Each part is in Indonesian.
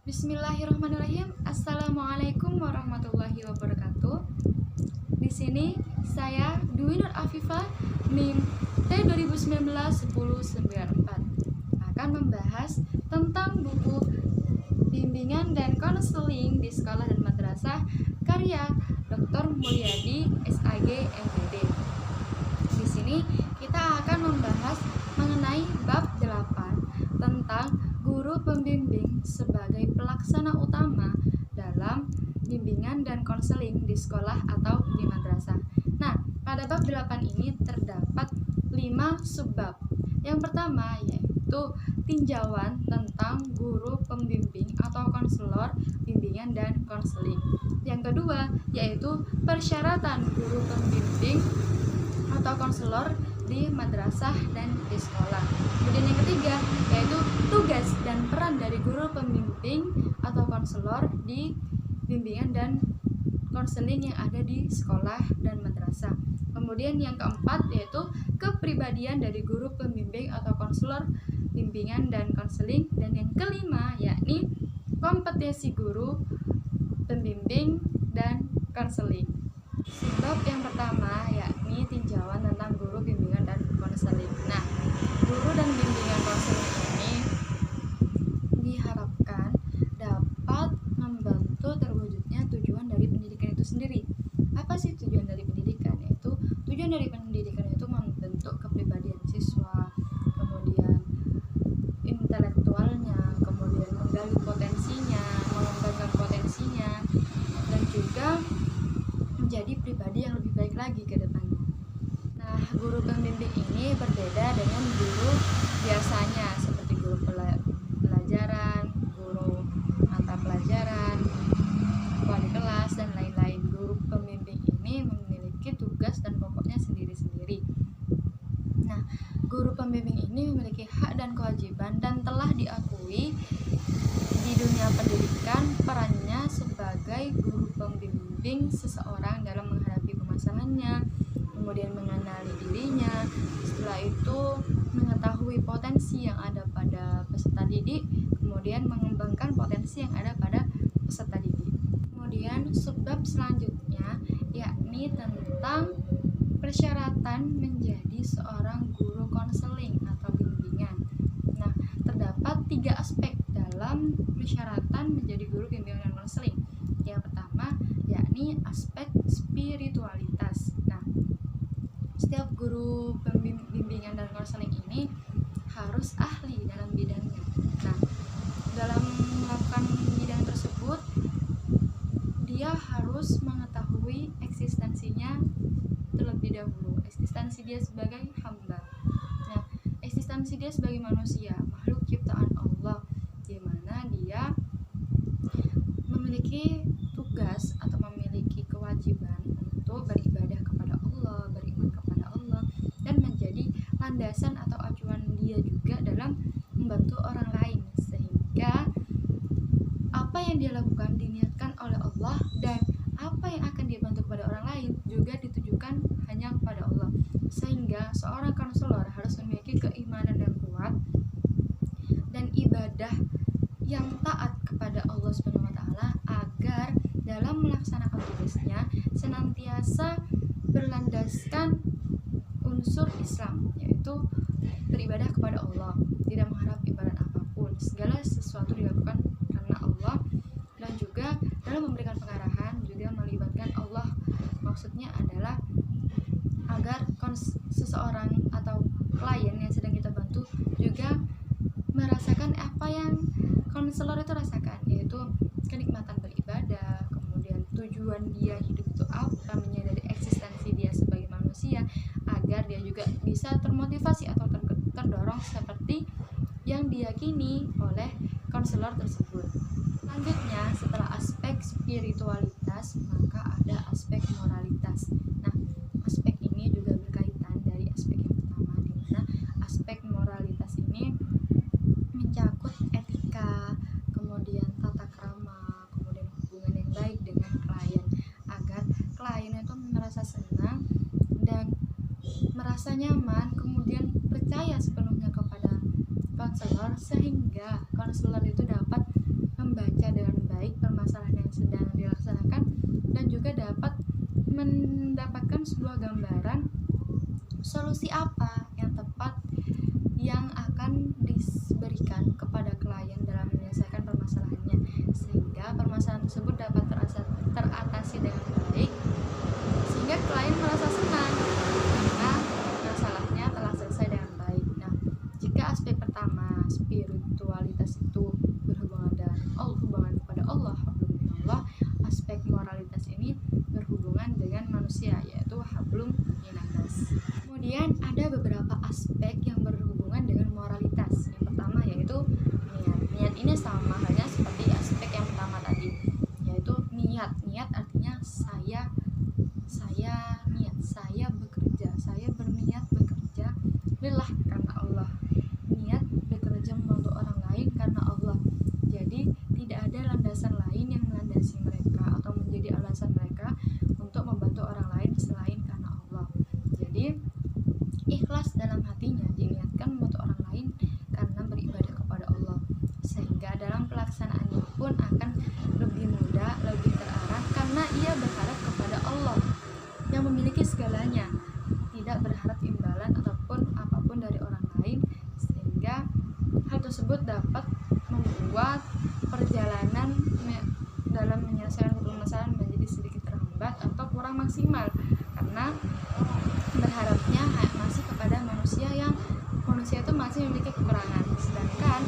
Bismillahirrahmanirrahim. Assalamualaikum warahmatullahi wabarakatuh. Di sini saya Dwi Nur Afifah NIM T2019-1094 akan membahas tentang buku bimbingan dan konseling di sekolah dan madrasah karya Dr. Mulyadi SAG MPD. Di sini kita akan membahas mengenai bab 8 tentang guru pembimbing sebagai pelaksana utama dalam bimbingan dan konseling di sekolah atau di madrasah. Nah, pada bab 8 ini terdapat 5 subbab. Yang pertama yaitu tinjauan tentang guru pembimbing atau konselor bimbingan dan konseling. Yang kedua yaitu persyaratan guru pembimbing atau konselor di madrasah dan di sekolah. Kemudian yang ketiga yaitu tugas dan peran dari guru pembimbing atau konselor di bimbingan dan konseling yang ada di sekolah dan madrasah. Kemudian yang keempat yaitu kepribadian dari guru pembimbing atau konselor bimbingan dan konseling. Dan yang kelima yakni kompetensi guru pembimbing dan konseling. Bab yang pertama yakni tinjauan tentang guru bimbingan dan konseling. Nah, guru dan bimbingan konseling ini diharapkan dapat membantu terwujudnya tujuan dari pendidikan itu sendiri. Apa sih tujuan dari pendidikan? Yaitu tujuan dari pendidikan itu membentuk kepribadian siswa, kemudian intelektualnya, kemudian menggali potensinya, mengembangkan potensinya, dan juga menjadi pribadi yang lebih baik lagi ke depannya. Nah, guru pembimbing ini berbeda dengan guru biasanya seperti guru pelajaran, guru mata pelajaran, wali kelas, dan lain-lain. Guru pembimbing ini memiliki tugas dan pokoknya sendiri-sendiri. Nah, guru pembimbing ini memiliki hak dan kewajiban dan telah diakui di dunia pendidikan perannya sebagai guru pembimbing seseorang dalam menghadapi permasalahannya, kemudian mengenali dirinya, setelah itu mengetahui potensi yang ada pada peserta didik, kemudian mengembangkan potensi yang ada pada peserta didik. Kemudian subbab selanjutnya yakni tentang persyaratan menjadi seorang guru konseling atau bimbingan. Nah, terdapat 3 aspek dalam persyaratan menjadi guru bimbingan dan konseling. Yang pertama yakni aspek spiritualitas. Nah, setiap guru bimbingan dan konseling ini harus ahli dalam bidangnya. Nah, dalam melakukan bidang tersebut dia harus mengetahui eksistensinya terlebih dahulu, eksistensi dia sebagai hamba. Nah, eksistensi dia sebagai manusia, makhluk ciptaan Allah, di mana dia memiliki tugas atau memiliki kewajiban untuk beribadah kepada Allah, beriman kepada Allah, dan menjadi landasan atau acuan dia juga dalam membantu orang lain, sehingga apa yang dia lakukan diniatkan oleh Allah dan apa yang akan dia bantu kepada orang lain juga ditujukan hanya kepada Allah. Sehingga seorang konselor harus memiliki keimanan yang kuat dan ibadah yang taat kepada Allah Subhanahu wa taala agar dalam melaksanakan tugasnya senantiasa berlandaskan unsur Islam, yaitu beribadah kepada Allah, tidak mengharap imbalan apapun. Segala sesuatu dilakukan karena Allah, dan juga dalam memberikan pengarahan juga melibatkan Allah. Maksudnya adalah agar seseorang atau klien yang sedang kita bantu juga merasakan apa yang konselor itu rasakan, yaitu kenikmatan beribadah, kemudian tujuan dia hidup itu apa, menyadari eksistensi dia sebagai manusia, agar dia juga bisa termotivasi atau terdorong seperti yang diyakini oleh konselor tersebut. Selanjutnya, setelah aspek spiritualitas, maka ada aspek moralitas. Nah, aspek ini juga berkaitan dari aspek yang pertama, di mana aspek moralitas ini mencakup etika, kemudian tata krama, kemudian hubungan yang baik dengan klien, agar klien itu merasa senang dan merasa nyaman, kemudian percaya sepenuhnya kepada sehingga konselor itu dapat membaca dengan baik permasalahan yang sedang dilaksanakan dan juga dapat mendapatkan sebuah gambaran solusi apa yang tepat yang akan diberikan kepada klien dalam menyelesaikan permasalahannya, sehingga permasalahan tersebut dapat teratasi dengan baik, sehingga klien merasa senang karena masalahnya telah selesai dengan baik. Nah, jika aspek pertama spiritualitas itu berhubungan dengan hubungan kepada Allah, aspek moralitas ini berhubungan dengan manusia, yaitu hablum minanas. Kemudian ada beberapa aspek yang berhubungan dengan moralitas. Yang pertama yaitu niat. Niat ini sama halnya seperti aspek yang pertama tadi, yaitu niat. Niat artinya saya niat, saya bekerja, saya berniat bekerja lillah karena Allah. Niat bekerja membantu orang lain karena Allah. Jadi tidak ada landasan lain yang melandasi mereka atau menjadi alasan mereka untuk membantu orang lain selain karena Allah. Jadi ikhlas dalam hatinya diniatkan membantu orang lain karena beribadah kepada Allah, sehingga dalam pelaksanaannya pun akan lebih mudah, lebih terarah karena ia berharap kepada Allah yang memiliki segalanya, tidak berharap imbalan ataupun apapun dari orang lain, sehingga hal tersebut dapat membuat perjalanan dalam menyelesaikan permasalahan menjadi sedikit terhambat atau kurang maksimal karena berharapnya masih kepada manusia itu masih memiliki kekurangan, sedangkan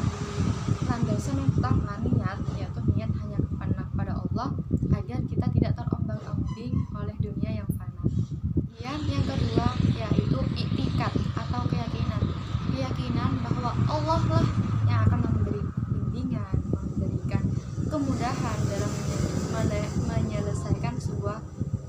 landasan yang utama niat, yaitu niat hanya kepada Allah agar kita tidak terombang-ambing oleh dunia yang fana. Yang kedua yaitu iktikad atau keyakinan bahwa Allah lah yang akan memberi bimbingan, memberikan kemudahan dalam menyelesaikan sebuah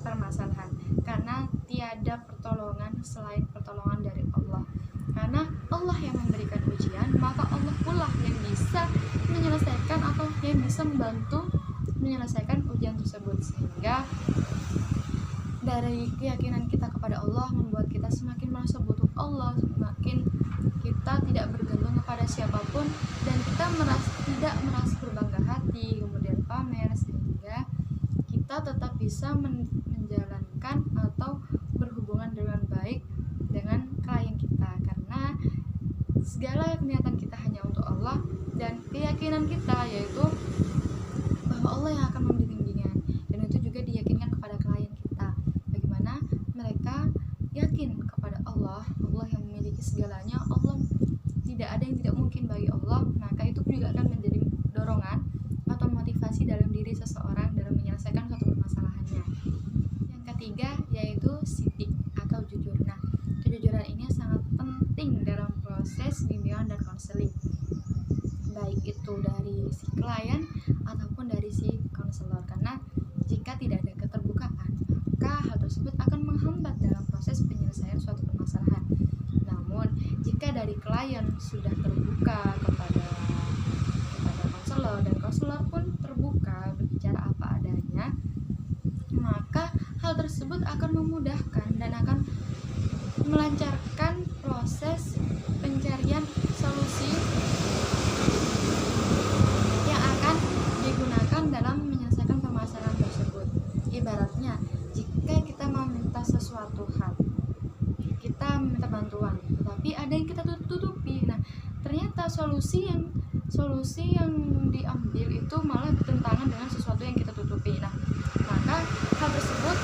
permasalahan, karena tiada pertolongan selain pertolongan dari Allah. Karena Allah yang memberikan ujian, maka Allah pula yang bisa menyelesaikan atau yang bisa membantu menyelesaikan ujian tersebut, sehingga dari keyakinan kita kepada Allah membuat kita semakin merasa butuh Allah, semakin kita tidak bergantung kepada siapapun dan kita tidak merasa berbangga hati kemudian pamer, sehingga kita tetap bisa menjalankan atau berhubungan dengan baik dengan klien kita, karena segala niatan kita hanya untuk Allah dan keyakinan kita yaitu bahwa Allah yang akan memberi bimbingan, dan itu juga diyakinkan kepada klien kita. Bagaimana mereka yakin kepada Allah yang memiliki segalanya, Allah tidak ada yang tidak mungkin bagi Allah, maka itu juga akan menjadi dorongan atau motivasi dalam diri seseorang dalam menyelesaikan suatu permasalahannya. Yang ketiga yaitu sidik atau jujur. Nah, kejujuran ini sangat penting dalam proses bimbingan dan konseling, baik itu dari si klien ataupun dari si konselor, karena jika tidak ada keterbukaan maka hal tersebut akan menghambat dalam proses penyelesaian suatu permasalahan. Namun jika dari klien sudah terbuka kepada konselor dan konselor pun terbuka berbicara apa adanya, maka hal tersebut akan memudahkan dan akan melancarkan proses pencarian solusi yang akan digunakan dalam menyelesaikan permasalahan tersebut. Ibaratnya, jika kita meminta sesuatu hal, kita meminta bantuan, tetapi ada yang kita tutupi. Nah, ternyata solusi yang diambil itu malah bertentangan dengan sesuatu yang kita tutupi. Nah, maka hal tersebut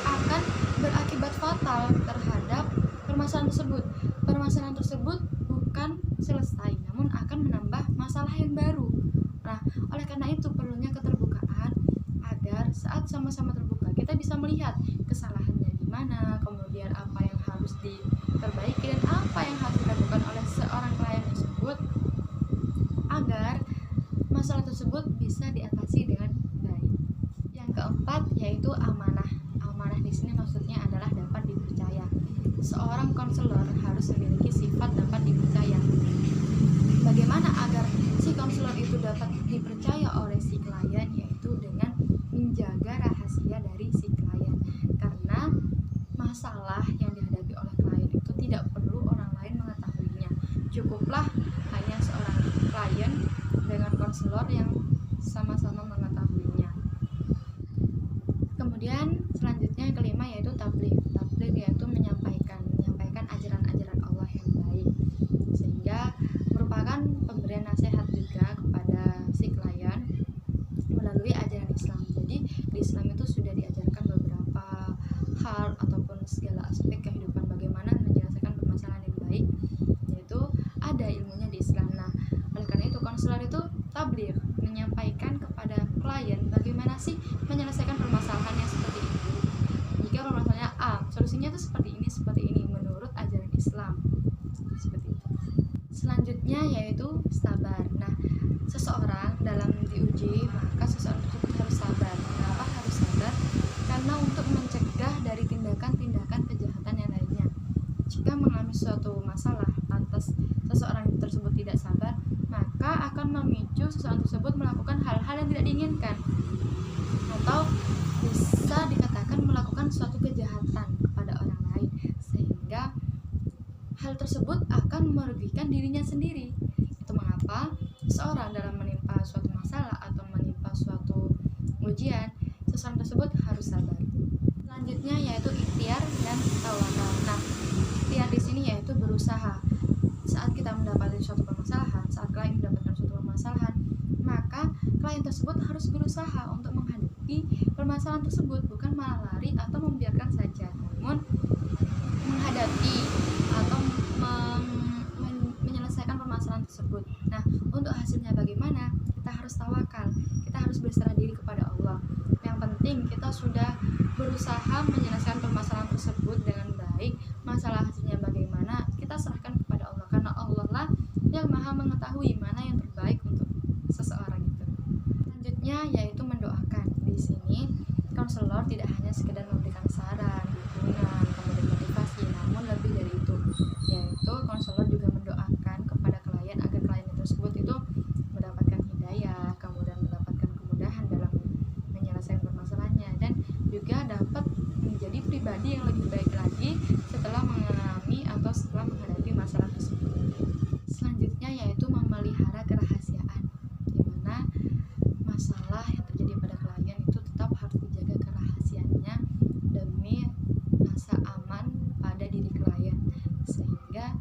akan berakibat fatal terhadap permasalahan tersebut. Permasalahan tersebut bukan selesai, namun akan menambah masalah yang baru. Nah, oleh karena itu perlunya keterbukaan agar saat sama-sama terbuka kita bisa melihat kesalahannya di mana, kemudian apa yang harus diperbaiki dan apa yang harus dilakukan oleh seorang klien tersebut agar masalah tersebut bisa diatasi dengan baik. Yang keempat yaitu amanah. Amanah di sini maksudnya adalah dapat dipercaya. Seorang konselor harus memiliki sifat dapat dipercaya. Bagaimana agar si konselor itu dapat dipercaya oleh si klien, yaitu dengan menjaga rahasia dari si klien. Karena masalah yang dihadapi oleh klien itu tidak perlu orang lain mengetahuinya. Cukuplah hanya dengan konselor yang sama-sama mengetahuinya. Kemudian selanjutnya yang kelima yaitu tabligh. Tabligh yaitu menyampaikan ajaran-ajaran Allah yang baik, sehingga merupakan pemberian nasihat juga kepada si klien melalui ajaran Islam. Jadi di Islam itu sudah diajarkan beberapa hal ataupun segala aspek kehidupan bagaimana menyelesaikan permasalahan yang baik, yaitu ada ilmunya di Islam. Nah, oleh karena itu konselor itu tabligh, menyampaikan kepada klien bagaimana sih menyelesaikan permasalahan yang seperti itu. Jika permasalahannya A, solusinya itu seperti ini menurut ajaran Islam. Seperti itu. Selanjutnya yaitu sabar. Nah, seseorang dalam diuji, maka seseorang tersebut harus sabar. Kenapa harus sabar? Karena untuk mencegah dari tindakan-tindakan kejahatan yang lainnya. Jika mengalami suatu masalah, lantas seseorang tersebut tidak sabar, maka akan memicu seseorang tersebut melakukan hal-hal yang tidak diinginkan, atau bisa dikatakan melakukan suatu kejahatan kepada orang lain, sehingga hal tersebut akan merugikan dirinya sendiri. Itu mengapa seseorang dalam menimpa suatu masalah atau menimpa suatu ujian, seseorang tersebut harus sabar. Selanjutnya yaitu ikhtiar dan tawakal. Nah, ikhtiar di sini yaitu berusaha. Saat kita mendapatkan suatu permasalahan, saat klien mendapatkan suatu permasalahan, maka klien tersebut harus berusaha untuk menghadapi permasalahan tersebut, bukan malah lari atau membiarkan saja, namun menghadapi atau menyelesaikan permasalahan tersebut. Nah, untuk hasilnya bagaimana? Kita harus tawakal, kita harus berserah diri kepada Allah. Yang penting kita sudah berusaha menyelesaikan permasalahan tersebut dengan baik. Masalah hasilnya bagaimana, kita serahkan kepada Allah, karena Allah lah yang maha mengetahui mana yang terbaik untuk seseorang itu. Selanjutnya yaitu mendoakan. Di sini konselor tidak hanya sekedar memberikan saran, dukungan, kemudian motivasi, namun lebih dari itu, yaitu konselor juga mendoakan kepada klien agar klien tersebut itu mendapatkan hidayah, kemudian mendapatkan kemudahan dalam menyelesaikan permasalahannya, dan juga dapat menjadi pribadi yang lebih baik lagi setelah mengalami atau setelah menghadapi masalah tersebut. Selanjutnya yaitu memelihara kerahasiaan, di mana masalah yang terjadi pada klien itu tetap harus dijaga kerahasiaannya demi rasa aman pada diri klien, sehingga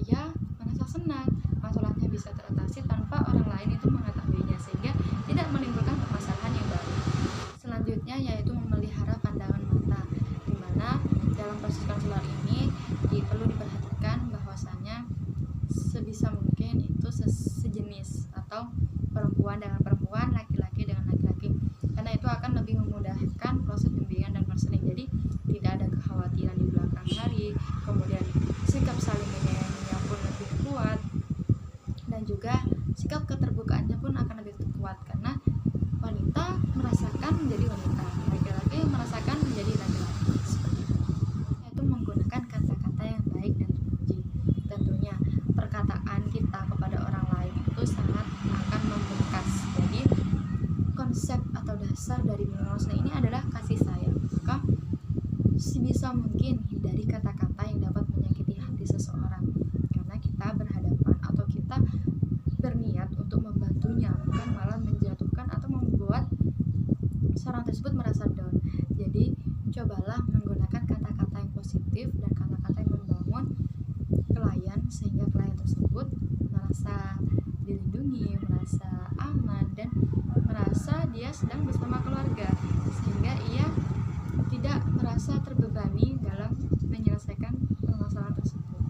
ia merasa senang masalahnya bisa teratasi tanpa orang lain itu mengetahuinya, sehingga tidak menimbulkan permasalahan yang baru. Selanjutnya yaitu memelihara pandangan mata, di mana dalam proses konselor ini perlu diperhatikan bahwasanya sebisa mungkin itu sejenis, atau perempuan dengan perempuan, laki-laki dengan laki-laki, karena itu akan lebih memudahkan proses bimbingan dan konseling. Jadi tidak ada kekhawatiran di belakang hari, kemudian sikap saling menyayanginya pun lebih kuat, dan juga sikap keterbukaannya pun akan lebih kuat, karena wanita merasakan menjadi wanita, laki-laki merasakan menjadi laki-laki. Seperti itu. Yaitu menggunakan kata-kata yang baik dan terpuji. Tentunya perkataan kita kepada orang lain itu sangat akan membekas. Jadi konsep atau dasar dari Minimalisme ini adalah kasih sayang. Maka sebisa mungkin hindari kata-kata yang dapat menyakiti hati seseorang, karena kita berhadapan atau kita berniat untuk membantunya, bukan malah menjatuhkan atau membuat seorang tersebut merasa down. Jadi cobalah menggunakan kata-kata yang positif dan kata-kata yang membangun klien, sehingga klien tersebut merasa dilindungi, merasa aman, dan merasa dia sedang bersama keluarga, sehingga ia tidak merasa terbebani dalam menyelesaikan permasalahan tersebut.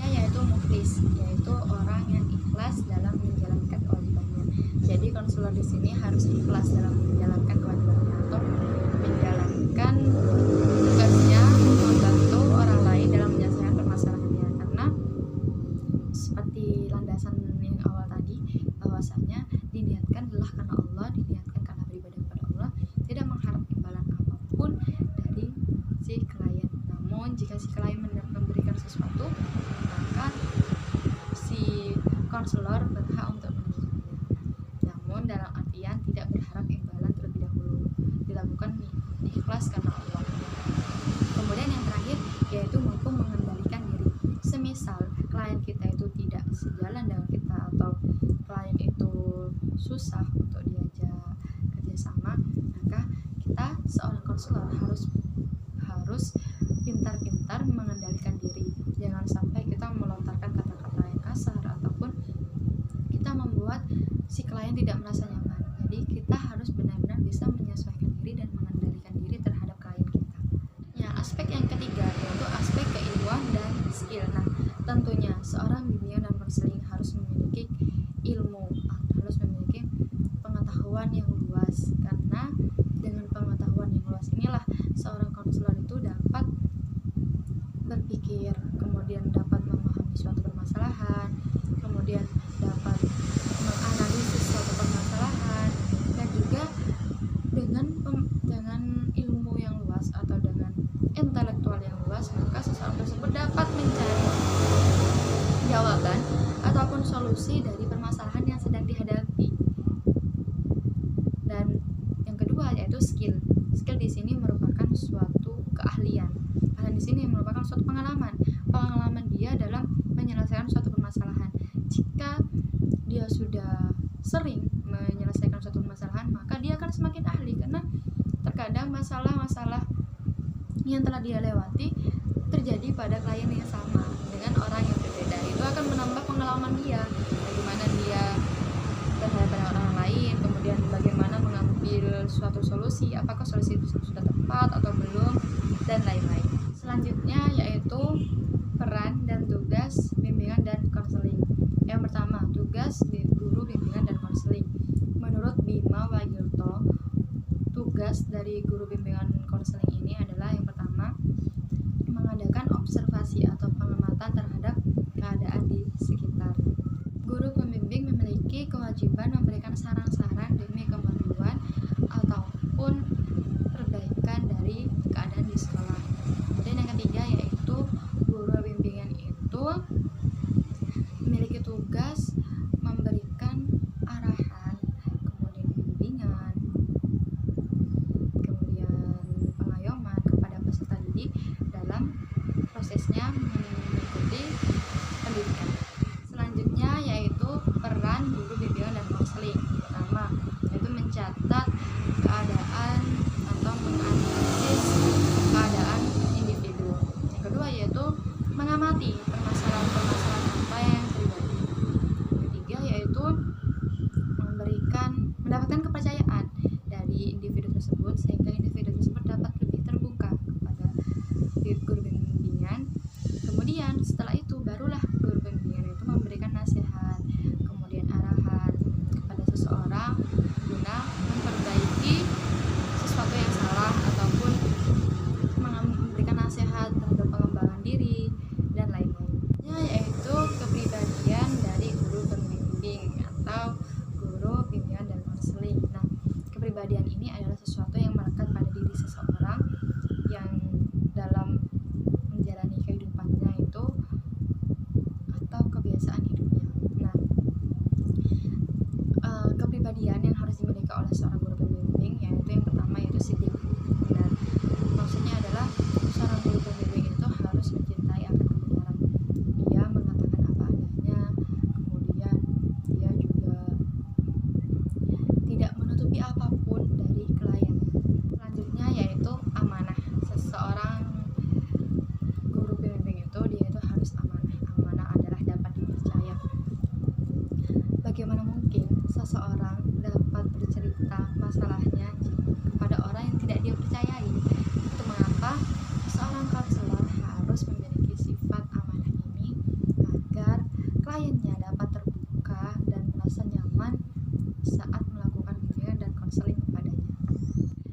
Yaitu mukhlis, yaitu orang yang ikhlas dalam menjalankan kewajibannya. Jadi konselor di sini harus ikhlas dalam menjalankan kewajibannya atau menjalankan tugasnya membantu orang lain dalam menyelesaikan permasalahannya, karena seperti landasan yang awal tadi, bahwasanya diniatkan adalah karena Allah, diniatkan karena beribadah kepada Allah, tidak mengharap imbalan apapun dari si klien. Namun jika si klien memberikan sesuatu, maka si konselor berhak untuk menerimanya, namun dalam artian tidak berharap imbalan terlebih dahulu, dilakukan ikhlas karena Allah. Kemudian yang terakhir yaitu mampu mengendalikan diri. Semisal klien kita itu tidak sejalan dengan kita, atau klien itu susah untuk diajak kerjasama, maka kita seorang konselor harus pintar-pintar mengendalikan diri. Jangan sampai kita melontarkan kata-kata yang kasar ataupun kita membuat si klien tidak merasa nyaman. Jadi kita harus benar-benar bisa menyesuaikan diri dan mengendalikan diri terhadap klien kita. Ya, aspek yang ketiga yaitu aspek keilmuan dan skill. Nah, tentunya seorang bimbingan dan konseling harus memiliki ilmu, harus memiliki pengetahuan yang luas, karena dengan pengetahuan yang luas inilah seorang konselor itu dapat berpikir, kemudian dapat memahami suatu permasalahan, kemudian dapat menganalisis suatu permasalahan, dan juga dengan ilmu yang luas atau dengan intelektual yang luas, maka seseorang tersebut dapat mencari jawaban ataupun solusi dari permasalahan yang sedang dihadapi. Dan yang kedua yaitu skill. Skill di sini merupakan suatu keahlian. Keahlian di sini merupakan suatu pengalaman dia dalam menyelesaikan suatu permasalahan. Jika dia sudah sering menyelesaikan suatu permasalahan, maka dia akan semakin ahli, karena terkadang masalah-masalah yang telah dia lewati terjadi pada klien yang sama dengan orang yang berbeda. Itu akan menambah pengalaman dia, bagaimana dia berhadapan dengan orang lain, kemudian bagaimana mengambil suatu solusi, apakah solusi itu sudah tepat atau belum, dan lain-lain. Selanjutnya yaitu peran dan tugas bimbingan dan konseling. Yang pertama, tugas guru bimbingan dan konseling. Menurut Bima Wagilto, tugas dari guru bimbingan konseling ini adalah yang pertama, mengadakan observasi atau pengamatan terhadap keadaan di sekitar. Guru pembimbing memiliki kewajiban memberikan saran-saran demi kemajuan ataupun perbaikan dari keadaan di sekolah. Kemudian yang ketiga yaitu guru bimbingan itu memiliki tugas memberikan arahan, kemudian bimbingan, kemudian pengayoman kepada peserta didik dalam prosesnya mengikuti pendidikan. Selanjutnya yaitu peran guru bimbingan dan konseling. Pertama yaitu mencatat keadaan atau menganalisis keadaan individu. Yang kedua yaitu mengamati permasalahan-permasalahan apa yang terjadi. Yang ketiga yaitu mendapatkan kepercayaan dari individu tersebut, sehingga individu tersebut dapat lebih terbuka kepada guru bimbingan. Kemudian setelah itu barulah guru bimbingan itu memberikan nasihat, kemudian arahan kepada seseorang guna memperbaiki sesuatu yang salah ataupun memberikan nasihat terhadap pengembangan diri dan lain-lainnya, yaitu kepribadian dari guru pembimbing atau guru bimbingan dan konseling. Nah, kepribadian ini adalah sesuatu yang melekat pada diri seseorang yang dalam menjalani kehidupannya itu atau kebiasaan hidupnya. Nah, kepribadian yang harus dimiliki oleh seorang guru pembimbing yaitu yang pertama yaitu sidik. Nah, maksudnya adalah seorang guru pembimbing itu harus mencintai akan kebenaran. Dia mengatakan apa adanya, kemudian dia juga tidak menutupi apapun dari klien. Selanjutnya yaitu amanah. Seseorang guru pembimbing itu dia itu harus amanah. Amanah adalah dapat dipercaya. Bagaimana mungkin seseorang dapat bercerita masalahnya kepada orang yang tidak dia percayai? Itu mengapa seorang konselor harus memiliki sifat amanah ini agar kliennya dapat terbuka dan merasa nyaman saat melakukan bimbingan dan konseling kepadanya.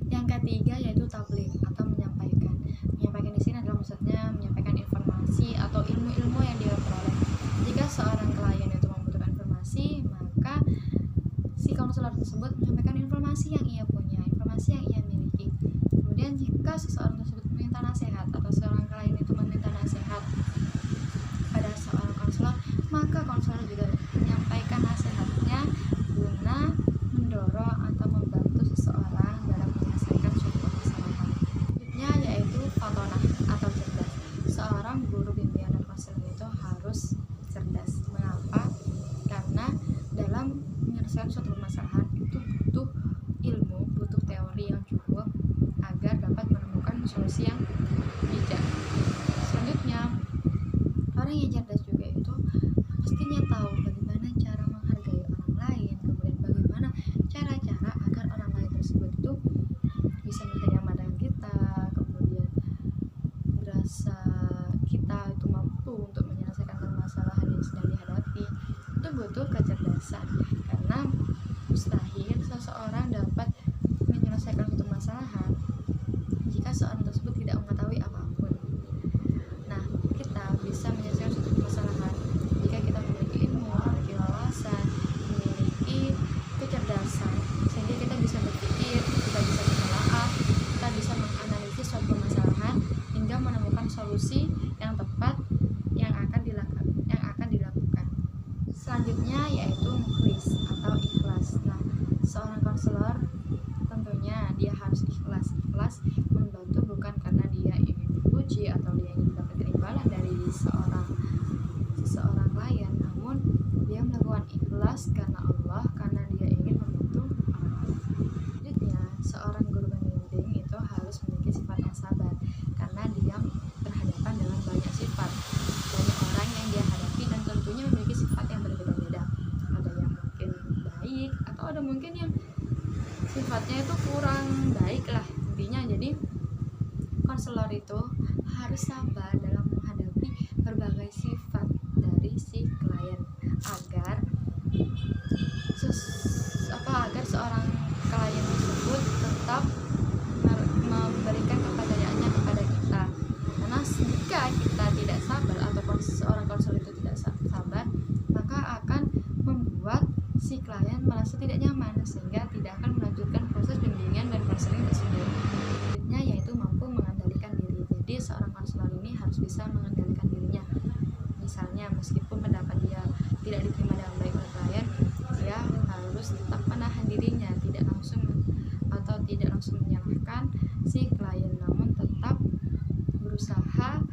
Yang ketiga yaitu tabligh atau menyampaikan. Menyampaikan di sini adalah maksudnya menyampaikan informasi atau ilmu-ilmu yang dia peroleh. Jika seorang klien itu membutuhkan informasi, maka si konselor tersebut menyampaikan informasi yang ia punya, informasi yang ia miliki. Kemudian jika seseorang tersebut meminta nasihat atau seorang klien itu meminta nasihat pada seorang konselor, maka konselor juga menyampaikan nasihatnya guna mendorong atau membantu seseorang dalam menyelesaikan suatu permasalahan. Selanjutnya yaitu fatonah atau cerdas. Seorang guru bimbingan dan konseling itu harus cerdas. Mengapa? Karena dalam menyelesaikan suatu permasalahan permasalahan itu butuh ilmu, butuh teori yang cukup agar dapat menemukan solusi yang bijak. Selanjutnya, orang yang cerdas juga itu pastinya tahu bagaimana cara menghargai orang lain, kemudian bagaimana cara-cara agar orang lain tersebut itu bisa menerima dengan kita, kemudian berasa kita itu mampu untuk menyelesaikan permasalahan yang sedang dihadapi. Itu butuh kecerdasan, karena mustahil seseorang dapat menyelesaikan suatu masalah jika seorang tersebut tidak mengetahui apapun. Nah, kita bisa menyelesaikan suatu masalah jika kita memiliki ilmu, memiliki wawasan, memiliki kecerdasan, sehingga kita bisa berpikir, kita bisa menelaah, kita bisa menganalisis suatu permasalahan hingga menemukan solusi yang tepat yang akan dilakukan. Selanjutnya yaitu mukhlis atau ikhlas. Nah, seorang konselor tentunya dia harus ikhlas membantu bukan karena dia ingin dipuji atau dia ingin mendapatkan imbalan dari seseorang klien, namun dia melakukan ikhlas karena Allah, karena dia ingin membantu orang. Selanjutnya, seorang guru pembimbing itu harus memiliki sifat yang sabar, karena dia berhadapan dengan banyak orang yang dia hadapi, dan tentunya memiliki sifat yang berbeda-beda. Ada yang mungkin baik atau ada mungkin yang sifatnya itu kurang baik lah intinya. Jadi konselor itu harus sabar dalam menghadapi berbagai sifat dari si klien agar seorang klien tersebut tetap memberikan kepercayaannya kepada kita. Karena jika kita tidak sabar atau seorang konselor itu tidak sabar, maka akan membuat si klien merasa tidak nyaman, sehingga tidak akan melanjutkan proses bimbingan dan konseling tersebut. Selanjutnya yaitu mampu mengendalikan diri. Jadi seorang konselor ini harus bisa mengendalikan dirinya. Misalnya meskipun pendapat dia tidak diterima dengan baik oleh klien, dia harus tetap menahan dirinya, tidak langsung menyalahkan si klien, namun tetap berusaha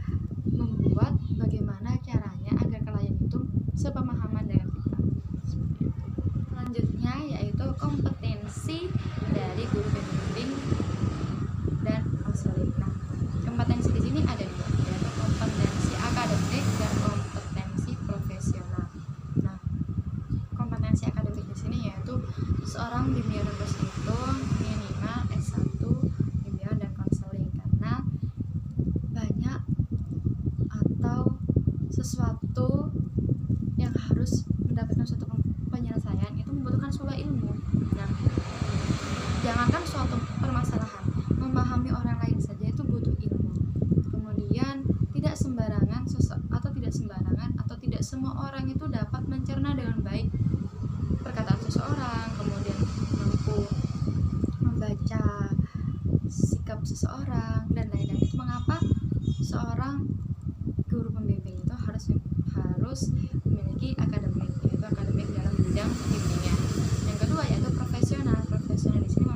membuat bagaimana caranya agar klien itu sepemahaman dengan kita. Selanjutnya yaitu kompetensi dari guru pembimbing dan konseling. Nah, kompetensi di sini ada dua, yaitu kompetensi akademik dan kompetensi profesional. Nah, kompetensi akademik di sini yaitu seorang bimbingan dan konseling itu minimal S1 bimbingan dan konseling, karena banyak atau sesuatu yang harus mendapatkan suatu penyelesaian itu membutuhkan sebuah ilmu. Nah, jangankan suatu permasalahan, memahami orang lain saja itu butuh ilmu. Kemudian tidak sembarangan atau tidak semua orang itu dapat mencerna dengan baik perkataan seseorang, kemudian mampu membaca sikap seseorang dan lain-lain. Itu mengapa seorang guru pembimbing itu harus memiliki akademik, yaitu akademik dalam bidang bimbingan. Yang kedua yaitu profesional. Profesional di sini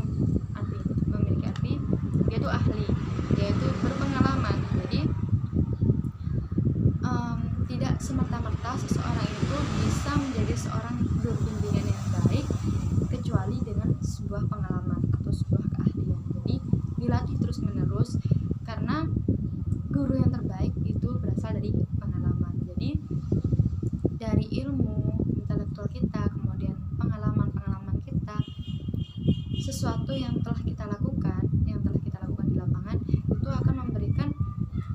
memiliki arti yaitu ahli, yaitu berpengalaman. Jadi tidak semerta-merta seseorang itu bisa menjadi seorang guru bimbingan yang baik kecuali dengan sebuah pengalaman atau sebuah keahlian. Jadi dilatih terus-menerus, karena guru yang terbaik itu berasal dari pengalaman. Jadi dari ilmu intelektual kita, kemudian pengalaman kita, sesuatu yang telah kita lakukan di lapangan itu akan memberikan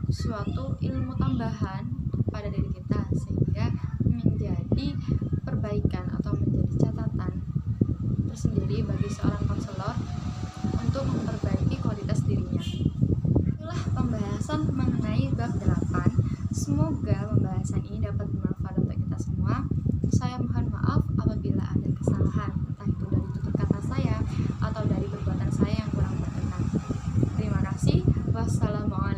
suatu ilmu tambahan pada diri kita, sehingga menjadi perbaikan atau menjadi catatan tersendiri bagi seorang konselor untuk memperbaiki kualitas dirinya. Itulah pembahasan mengenai bab 8. Semoga pembahasan ini dapat bermanfaat untuk kita semua. Saya mohon maaf apabila ada kesalahan, entah itu dari tutur kata saya atau dari perbuatan saya yang kurang berkenan. Terima kasih. Wassalamualaikum